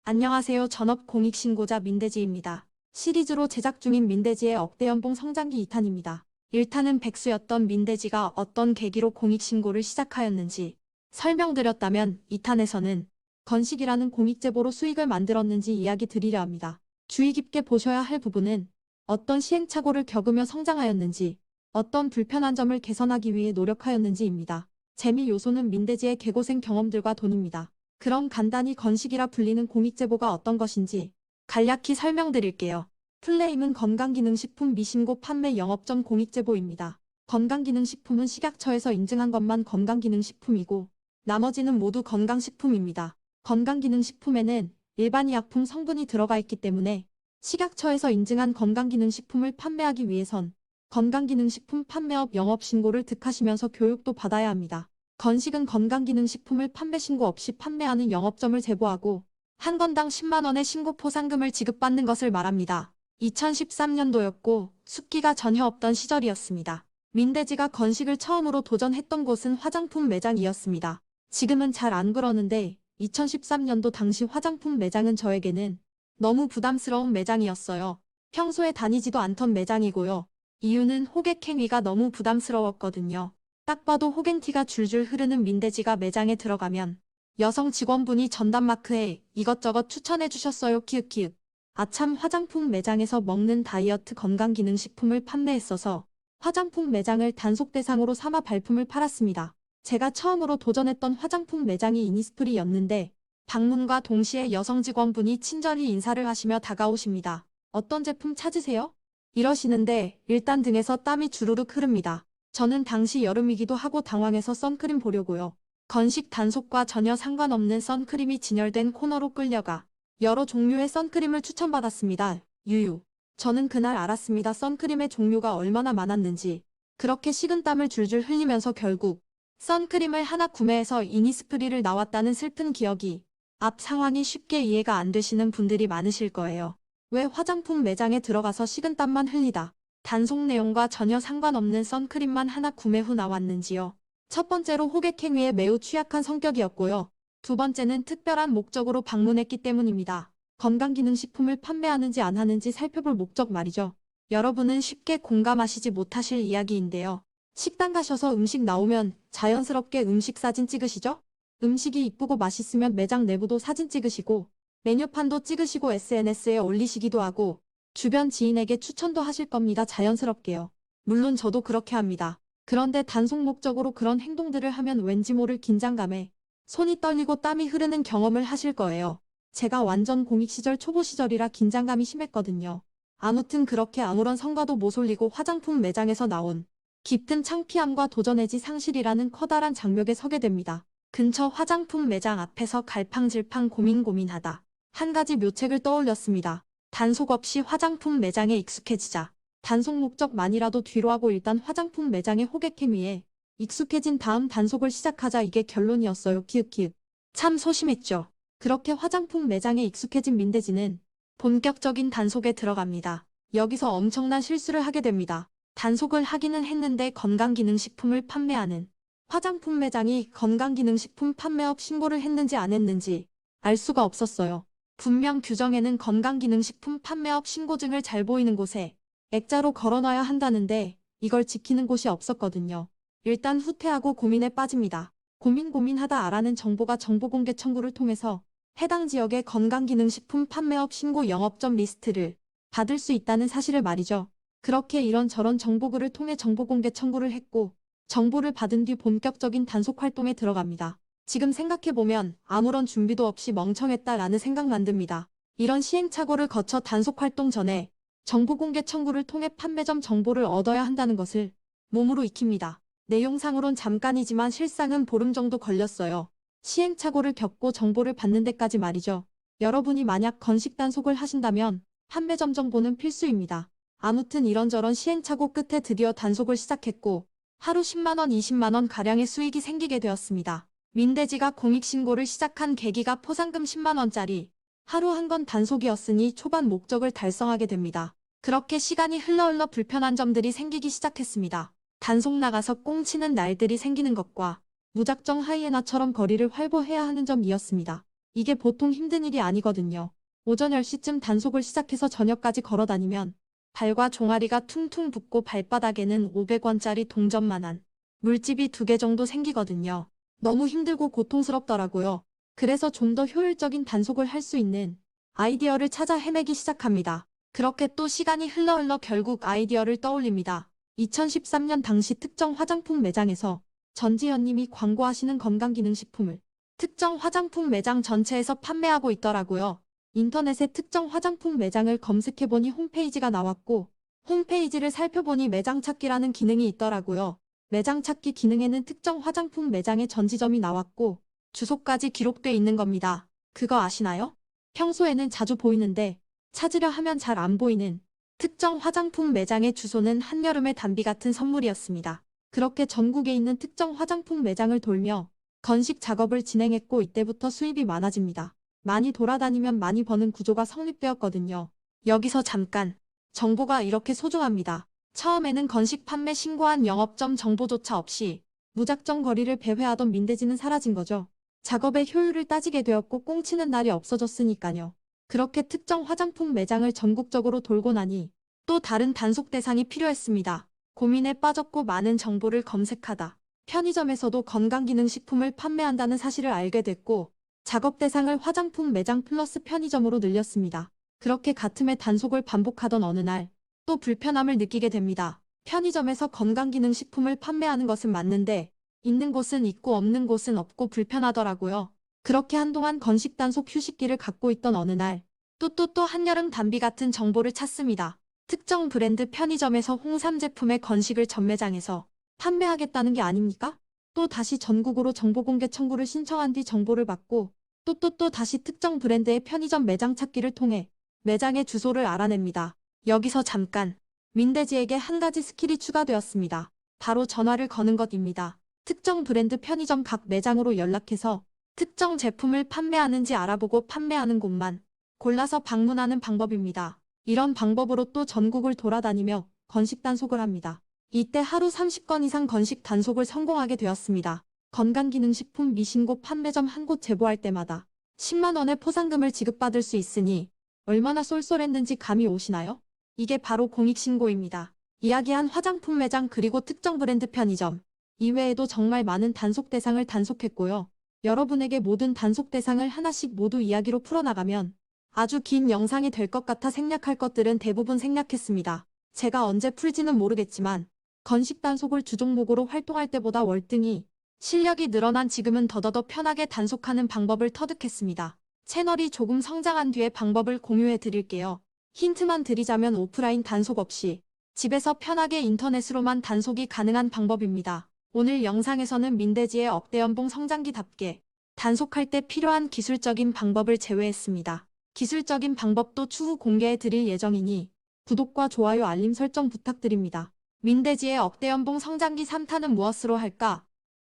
안녕하세요. 전업 공익신고자 민대지입니다. 시리즈로 제작 중인 민대지의 억대 연봉 성장기 2탄입니다. 1탄은 백수였던 민대지가 어떤 계기로 공익신고를 시작하였는지 설명드렸다면 2탄에서는 건식이라는 공익제보로 수익을 만들었는지 이야기 드리려 합니다. 주의 깊게 보셔야 할 부분은 어떤 시행착오를 겪으며 성장하였는지, 어떤 불편한 점을 개선하기 위해 노력하였는지입니다. 재미 요소는 민대지의 개고생 경험들과 돈입니다. 그럼 간단히 건식이라 불리는 공익제보가 어떤 것인지 간략히 설명드릴게요. 플레임은 건강기능식품 미신고 판매 영업점 공익제보입니다. 건강기능식품은 식약처에서 인증한 것만 건강기능식품이고 나머지는 모두 건강식품입니다. 건강기능식품에는 일반 의약품 성분이 들어가 있기 때문에 식약처에서 인증한 건강기능식품을 판매하기 위해선 건강기능식품 판매업 영업신고를 득하시면서 교육도 받아야 합니다. 건식은 건강기능식품을 판매 신고 없이 판매하는 영업점을 제보하고 한 건당 10만원의 신고 포상금을 지급받는 것을 말합니다. 2013년도였고 숫기가 전혀 없던 시절이었습니다. 민대지가 건식을 처음으로 도전했던 곳은 화장품 매장이었습니다. 지금은 잘 안 그러는데 2013년도 당시 화장품 매장은 저에게는 너무 부담스러운 매장이었어요. 평소에 다니지도 않던 매장이고요. 이유는 호객행위가 너무 부담스러웠거든요. 딱 봐도 호갱티가 줄줄 흐르는 민대지가 매장에 들어가면 여성 직원분이 전단마크에 이것저것 추천해 주셨어요. 키읔키읔. 아참 화장품 매장에서 먹는 다이어트 건강기능식품을 판매했어서 화장품 매장을 단속 대상으로 삼아 발품을 팔았습니다. 제가 처음으로 도전했던 화장품 매장이 이니스프리였는데 방문과 동시에 여성 직원분이 친절히 인사를 하시며 다가오십니다. 어떤 제품 찾으세요? 이러시는데 일단 등에서 땀이 주르륵 흐릅니다. 저는 당시 여름이기도 하고 당황해서 선크림 보려고요. 건식 단속과 전혀 상관없는 선크림이 진열된 코너로 끌려가 여러 종류의 선크림을 추천받았습니다. 유유. 저는 그날 알았습니다. 선크림의 종류가 얼마나 많았는지. 그렇게 식은땀을 줄줄 흘리면서 결국 선크림을 하나 구매해서 이니스프리를 나왔다는 슬픈 기억이 앞 상황이 쉽게 이해가 안 되시는 분들이 많으실 거예요. 왜 화장품 매장에 들어가서 식은땀만 흘리다 단속 내용과 전혀 상관없는 선크림만 하나 구매 후 나왔는지요. 첫 번째로 호객행위에 매우 취약한 성격이었고요. 두 번째는 특별한 목적으로 방문했기 때문입니다. 건강기능식품을 판매하는지 안 하는지 살펴볼 목적 말이죠. 여러분은 쉽게 공감하시지 못하실 이야기인데요. 식당 가셔서 음식 나오면 자연스럽게 음식 사진 찍으시죠? 음식이 이쁘고 맛있으면 매장 내부도 사진 찍으시고 메뉴판도 찍으시고 SNS에 올리시기도 하고 주변 지인에게 추천도 하실 겁니다. 자연스럽게요. 물론 저도 그렇게 합니다. 그런데 단속 목적으로 그런 행동들을 하면 왠지 모를 긴장감에 손이 떨리고 땀이 흐르는 경험을 하실 거예요. 제가 완전 공익 시절 초보 시절이라 긴장감이 심했거든요. 아무튼 그렇게 아무런 성과도 모솔리고 화장품 매장에서 나온 깊은 창피함과 도전의지 상실이라는 커다란 장벽에 서게 됩니다. 근처 화장품 매장 앞에서 갈팡질팡 고민하다 한 가지 묘책을 떠올렸습니다. 단속 없이 화장품 매장에 익숙해지자. 단속 목적만이라도 뒤로하고 일단 화장품 매장의 호객행위에 익숙해진 다음 단속을 시작하자. 이게 결론이었어요. 키읔키읔. 참 소심했죠. 그렇게 화장품 매장에 익숙해진 민대지는 본격적인 단속에 들어갑니다. 여기서 엄청난 실수를 하게 됩니다. 단속을 하기는 했는데 건강기능식품을 판매하는 화장품 매장이 건강기능식품 판매업 신고를 했는지 안 했는지 알 수가 없었어요. 분명 규정에는 건강기능식품 판매업 신고증을 잘 보이는 곳에 액자로 걸어놔야 한다는데 이걸 지키는 곳이 없었거든요. 일단 후퇴하고 고민에 빠집니다. 고민하다 알아낸 정보가 정보공개 청구를 통해서 해당 지역의 건강기능식품 판매업 신고 영업점 리스트를 받을 수 있다는 사실을 말이죠. 그렇게 이런저런 정보글을 통해 정보공개 청구를 했고 정보를 받은 뒤 본격적인 단속 활동에 들어갑니다. 지금 생각해보면 아무런 준비도 없이 멍청했다라는 생각만 듭니다. 이런 시행착오를 거쳐 단속 활동 전에 정보공개 청구를 통해 판매점 정보를 얻어야 한다는 것을 몸으로 익힙니다. 내용상으론 잠깐이지만 실상은 보름 정도 걸렸어요. 시행착오를 겪고 정보를 받는 데까지 말이죠. 여러분이 만약 건식 단속을 하신다면 판매점 정보는 필수입니다. 아무튼 이런저런 시행착오 끝에 드디어 단속을 시작했고 하루 10만원, 20만원 가량의 수익이 생기게 되었습니다. 민대지가 공익신고를 시작한 계기가 포상금 10만원짜리 하루 한 건 단속이었으니 초반 목적을 달성하게 됩니다. 그렇게 시간이 흘러 불편한 점들이 생기기 시작했습니다. 단속 나가서 꽁치는 날들이 생기는 것과 무작정 하이에나처럼 거리를 활보해야 하는 점이었습니다. 이게 보통 힘든 일이 아니거든요. 오전 10시쯤 단속을 시작해서 저녁까지 걸어 다니면 발과 종아리가 퉁퉁 붓고 발바닥에는 500원짜리 동전만한 물집이 2개 정도 생기거든요. 너무 힘들고 고통스럽더라고요. 그래서 좀 더 효율적인 단속을 할 수 있는 아이디어를 찾아 헤매기 시작합니다. 그렇게 또 시간이 흘러 결국 아이디어를 떠올립니다. 2013년 당시 특정 화장품 매장에서 전지현님이 광고하시는 건강기능식품을 특정 화장품 매장 전체에서 판매하고 있더라고요. 인터넷에 특정 화장품 매장을 검색해보니 홈페이지가 나왔고 홈페이지를 살펴보니 매장 찾기라는 기능이 있더라고요. 매장 찾기 기능에는 특정 화장품 매장의 전지점이 나왔고 주소까지 기록돼 있는 겁니다. 그거 아시나요? 평소에는 자주 보이는데 찾으려 하면 잘 안 보이는 특정 화장품 매장의 주소는 한여름의 단비 같은 선물이었습니다. 그렇게 전국에 있는 특정 화장품 매장을 돌며 건식 작업을 진행했고 이때부터 수입이 많아집니다. 많이 돌아다니면 많이 버는 구조가 성립되었거든요. 여기서 잠깐, 정보가 이렇게 소중합니다. 처음에는 건식 판매 신고한 영업점 정보조차 없이 무작정 거리를 배회하던 민대지는 사라진 거죠. 작업의 효율을 따지게 되었고 꽁치는 날이 없어졌으니까요. 그렇게 특정 화장품 매장을 전국적으로 돌고 나니 또 다른 단속 대상이 필요했습니다. 고민에 빠졌고 많은 정보를 검색하다 편의점에서도 건강기능식품을 판매한다는 사실을 알게 됐고 작업 대상을 화장품 매장 플러스 편의점으로 늘렸습니다. 그렇게 같은 해 단속을 반복하던 어느 날 또 불편함을 느끼게 됩니다. 편의점에서 건강기능식품을 판매하는 것은 맞는데 있는 곳은 있고 없는 곳은 없고 불편하더라고요. 그렇게 한동안 건식 단속 휴식기를 갖고 있던 어느 날 또 한여름 단비 같은 정보를 찾습니다. 특정 브랜드 편의점에서 홍삼 제품의 건식을 전매장에서 판매하겠다는 게 아닙니까? 또 다시 전국으로 정보공개 청구를 신청한 뒤 정보를 받고 또 다시 특정 브랜드의 편의점 매장 찾기를 통해 매장의 주소를 알아냅니다. 여기서 잠깐 민대지에게 한 가지 스킬이 추가되었습니다. 바로 전화를 거는 것입니다. 특정 브랜드 편의점 각 매장으로 연락해서 특정 제품을 판매하는지 알아보고 판매하는 곳만 골라서 방문하는 방법입니다. 이런 방법으로 또 전국을 돌아다니며 건식 단속을 합니다. 이때 하루 30건 이상 건식 단속을 성공하게 되었습니다. 건강기능식품 미신고 판매점 한 곳 제보할 때마다 10만 원의 포상금을 지급받을 수 있으니 얼마나 쏠쏠했는지 감이 오시나요? 이게 바로 공익신고입니다. 이야기한 화장품 매장 그리고 특정 브랜드 편의점 이외에도 정말 많은 단속 대상을 단속했고요. 여러분에게 모든 단속 대상을 하나씩 모두 이야기로 풀어나가면 아주 긴 영상이 될 것 같아 생략할 것들은 대부분 생략했습니다. 제가 언제 풀지는 모르겠지만 건식 단속을 주종목으로 활동할 때보다 월등히 실력이 늘어난 지금은 더더더 편하게 단속하는 방법을 터득했습니다. 채널이 조금 성장한 뒤에 방법을 공유해 드릴게요. 힌트만 드리자면 오프라인 단속 없이 집에서 편하게 인터넷으로만 단속이 가능한 방법입니다. 오늘 영상에서는 민대지의 억대 연봉 성장기답게 단속할 때 필요한 기술적인 방법을 제외했습니다. 기술적인 방법도 추후 공개해 드릴 예정이니 구독과 좋아요 알림 설정 부탁드립니다. 민대지의 억대 연봉 성장기 3탄은 무엇으로 할까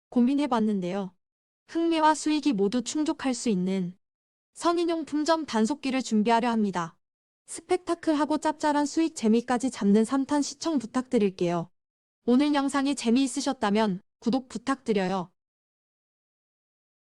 고민해봤는데요. 흥미와 수익이 모두 충족할 수 있는 성인용품점 단속기를 준비하려 합니다. 스펙타클하고 짭짤한 수익 재미까지 잡는 3탄 시청 부탁드릴게요. 오늘 영상이 재미있으셨다면 구독 부탁드려요.